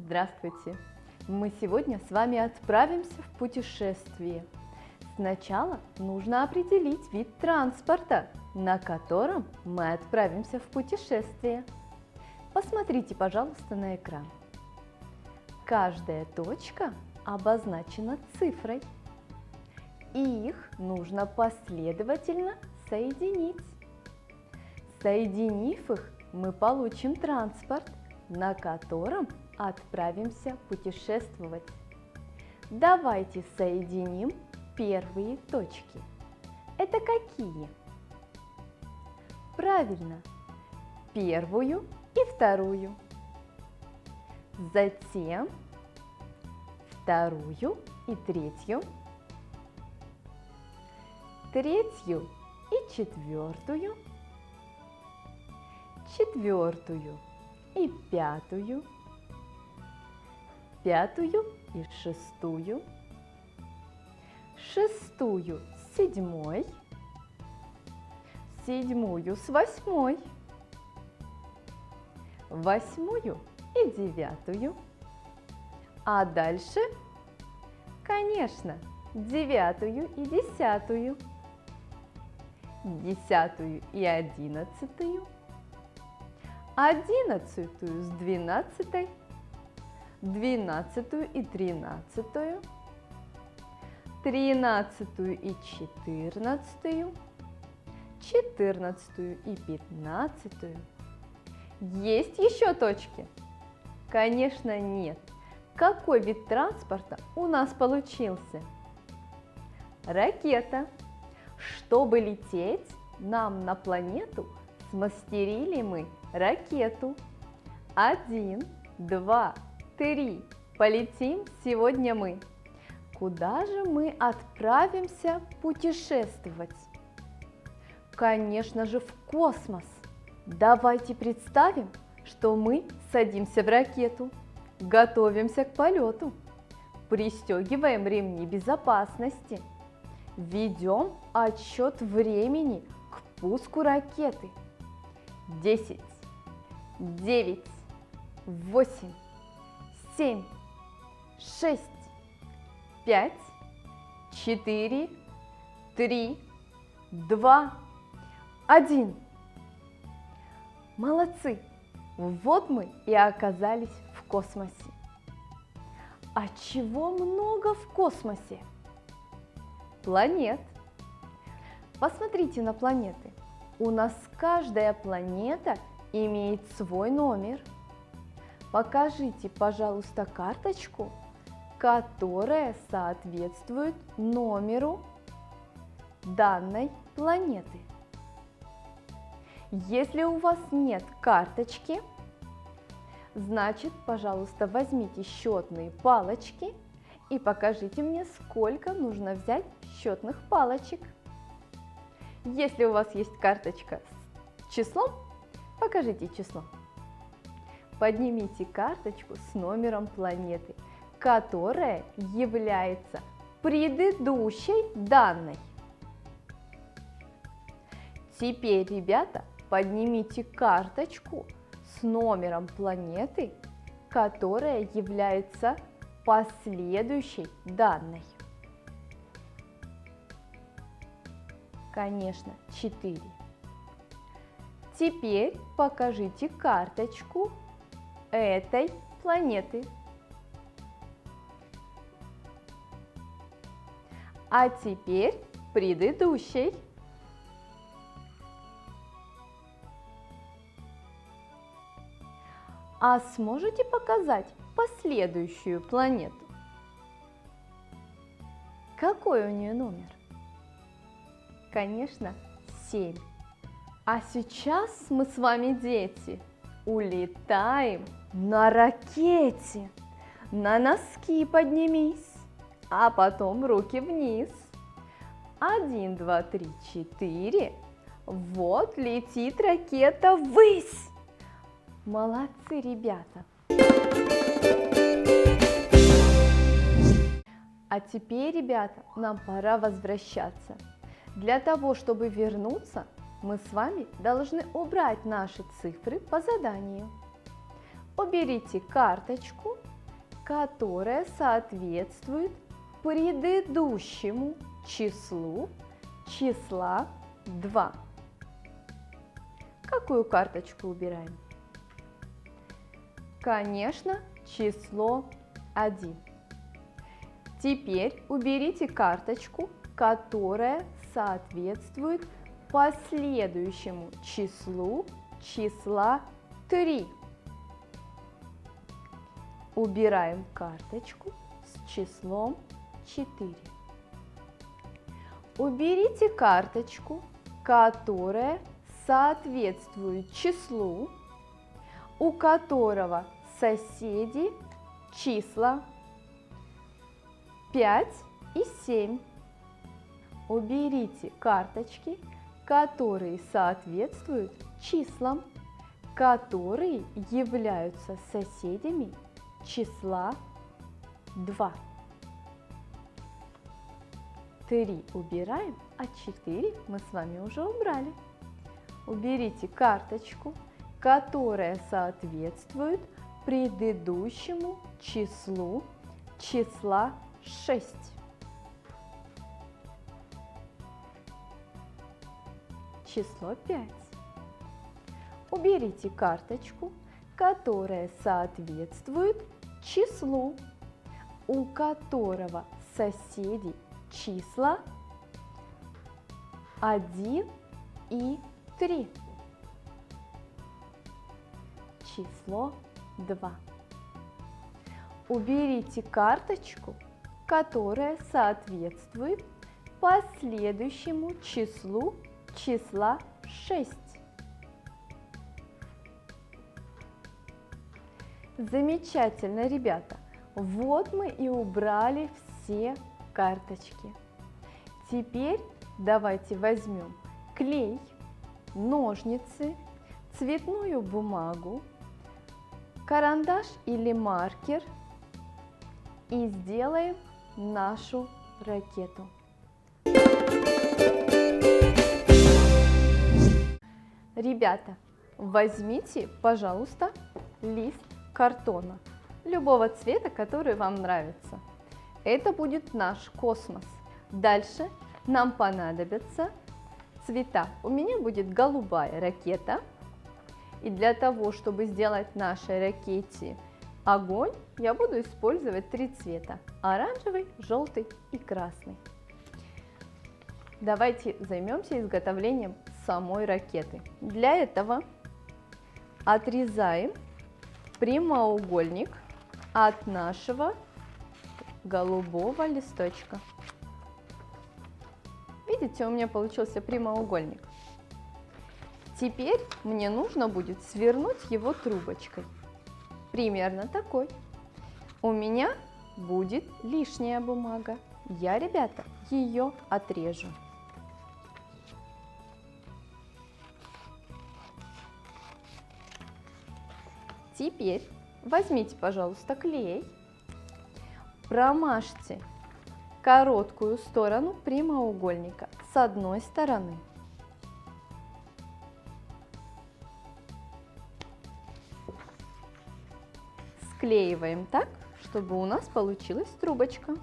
Здравствуйте! Мы сегодня с вами отправимся в путешествие. Сначала нужно определить вид транспорта, на котором мы отправимся в путешествие. Посмотрите, пожалуйста, на экран. Каждая точка обозначена цифрой. И их нужно последовательно соединить. Соединив их, мы получим транспорт, на котором отправимся путешествовать. Давайте соединим первые точки. Это какие? Правильно, первую и вторую. Затем вторую и третью. Третью и четвертую. Четвертую и пятую. Пятую и шестую. Шестую с седьмой. Седьмую с восьмой. Восьмую и девятую. А дальше, конечно, девятую и десятую. Десятую и одиннадцатую. Одиннадцатую с двенадцатой. Двенадцатую и тринадцатую. Тринадцатую и четырнадцатую. Четырнадцатую и пятнадцатую. Есть еще точки? Конечно, нет. Какой вид транспорта у нас получился? Ракета. Чтобы лететь нам на планету, смастерили мы ракету. 1, 2, 3. Полетим сегодня мы. Куда же мы отправимся путешествовать? Конечно же, в космос. Давайте представим, что мы садимся в ракету, готовимся к полету, пристегиваем ремни безопасности, ведем отсчет времени к пуску ракеты. 10, 9, 8, 7, 6, 5, 4, 3, 2, 1. Молодцы! Вот мы и оказались в космосе. А чего много в космосе? Планет. Посмотрите на планеты. У нас каждая планета имеет свой номер. Покажите, пожалуйста, карточку, которая соответствует номеру данной планеты. Если у вас нет карточки, значит, пожалуйста, возьмите счетные палочки и покажите мне, сколько нужно взять счетных палочек. Если у вас есть карточка с числом, покажите число. Поднимите карточку с номером планеты, которая является предыдущей данной. Теперь, ребята, поднимите карточку с номером планеты, которая является последующей данной. Конечно, 4. Теперь покажите карточку этой планеты. А теперь предыдущей. А сможете показать последующую планету? Какой у нее номер? Конечно, 7. А сейчас мы с вами, дети, улетаем на ракете. На носки поднимись, а потом руки вниз. 1, 2, 3, 4. Вот летит ракета ввысь. Молодцы, ребята! А теперь, ребята, нам пора возвращаться. Для того, чтобы вернуться, мы с вами должны убрать наши цифры по заданию. Уберите карточку которое соответствует предыдущему числу числа 2. Какую карточку убираем? Конечно, число 1. Теперь уберите карточку, которая соответствует последующему числу числа 3. Убираем карточку с числом 4. Уберите карточку, которая соответствует числу, у которого соседи числа 5 и 7. Уберите карточки, которые соответствуют числам, которые являются соседями числа 2. 3 убираем, а 4 мы с вами уже убрали. Уберите карточку, которая соответствует предыдущему числу числа 6. Число 5. Уберите карточку, которая соответствует числу, у которого соседи числа 1 и 3. Число 2. Уберите карточку, которая соответствует последующему числу числа 6. Замечательно, ребята! Вот мы и убрали все карточки. Теперь давайте возьмем клей, ножницы, цветную бумагу, карандаш или маркер и сделаем нашу ракету. Ребята, возьмите, пожалуйста, лист картона любого цвета, который вам нравится. Это будет наш космос. Дальше нам понадобятся цвета. У меня будет голубая ракета. И для того, чтобы сделать нашей ракете огонь, я буду использовать 3 цвета. Оранжевый, желтый и красный. Давайте займемся изготовлением самой ракеты. Для этого отрезаем прямоугольник от нашего голубого листочка. Видите, у меня получился прямоугольник. Теперь мне нужно будет свернуть его трубочкой. Примерно такой. У меня будет лишняя бумага. Я, ребята, ее отрежу. Теперь возьмите, пожалуйста, клей, промажьте короткую сторону прямоугольника с одной стороны. Склеиваем так, чтобы у нас получилась трубочка.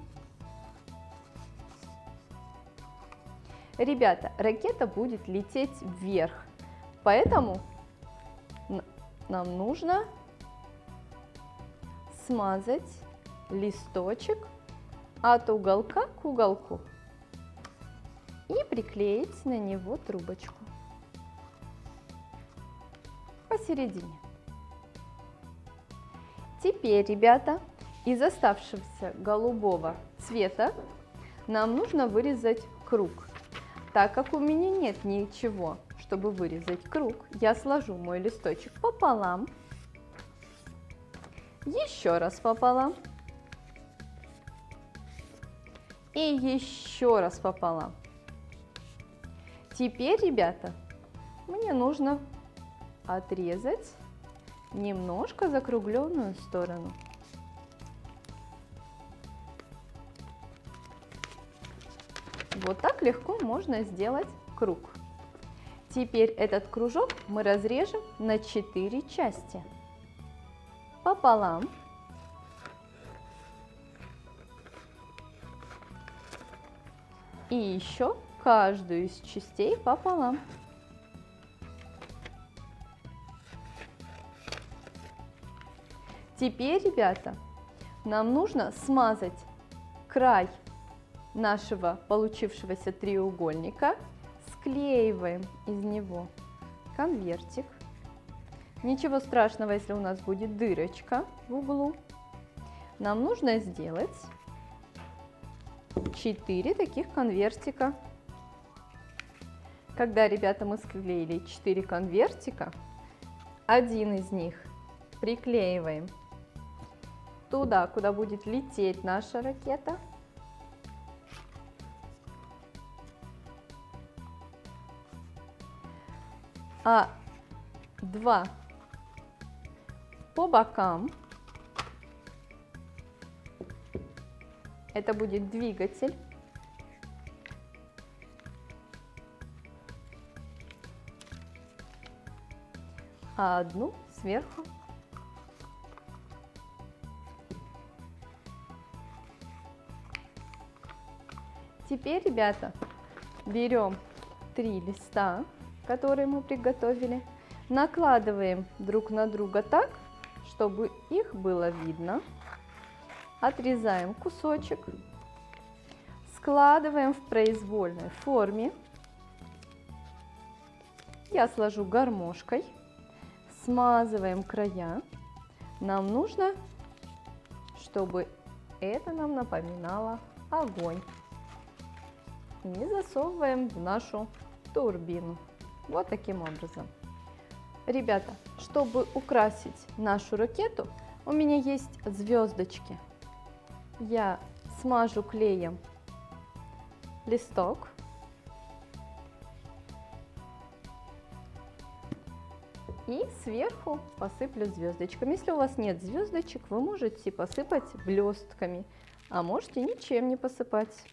Ребята, ракета будет лететь вверх, поэтому нам нужно смазать листочек от уголка к уголку и приклеить на него трубочку посередине. Теперь, ребята, из оставшегося голубого цвета нам нужно вырезать круг. Так как у меня нет ничего, чтобы вырезать круг, я сложу мой листочек пополам, еще раз пополам и еще раз пополам. Теперь, ребята, мне нужно отрезать немножко закругленную сторону. Вот так легко можно сделать круг. Теперь этот кружок мы разрежем на 4 части. Пополам И еще каждую из частей пополам. Теперь, ребята, нам нужно смазать край нашего получившегося треугольника. Склеиваем из него конвертик. Ничего страшного, если у нас будет дырочка в углу. Нам нужно сделать 4 таких конвертика. Когда, ребята, мы склеили 4 конвертика, один из них приклеиваем туда, куда будет лететь наша ракета. А 2 по бокам. Это будет двигатель. А одну сверху. Теперь, ребята, берем 3 листа, которые мы приготовили, накладываем друг на друга так, чтобы их было видно. Отрезаем кусочек, складываем в произвольной форме. Я сложу гармошкой, смазываем края. Нам нужно, чтобы это нам напоминало огонь. И засовываем в нашу турбину. Вот таким образом. Ребята, чтобы украсить нашу ракету, у меня есть звездочки. Я смажу клеем листок. И сверху посыплю звездочками. Если у вас нет звездочек, вы можете посыпать блестками, а можете ничем не посыпать.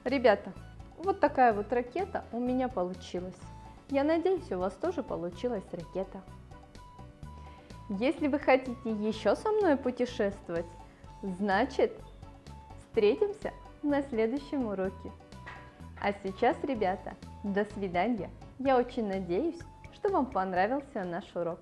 Ребята, вот такая вот ракета у меня получилась. Я надеюсь, у вас тоже получилась ракета. Если вы хотите еще со мной путешествовать, значит, встретимся на следующем уроке. А сейчас, ребята, до свидания. Я очень надеюсь, что вам понравился наш урок.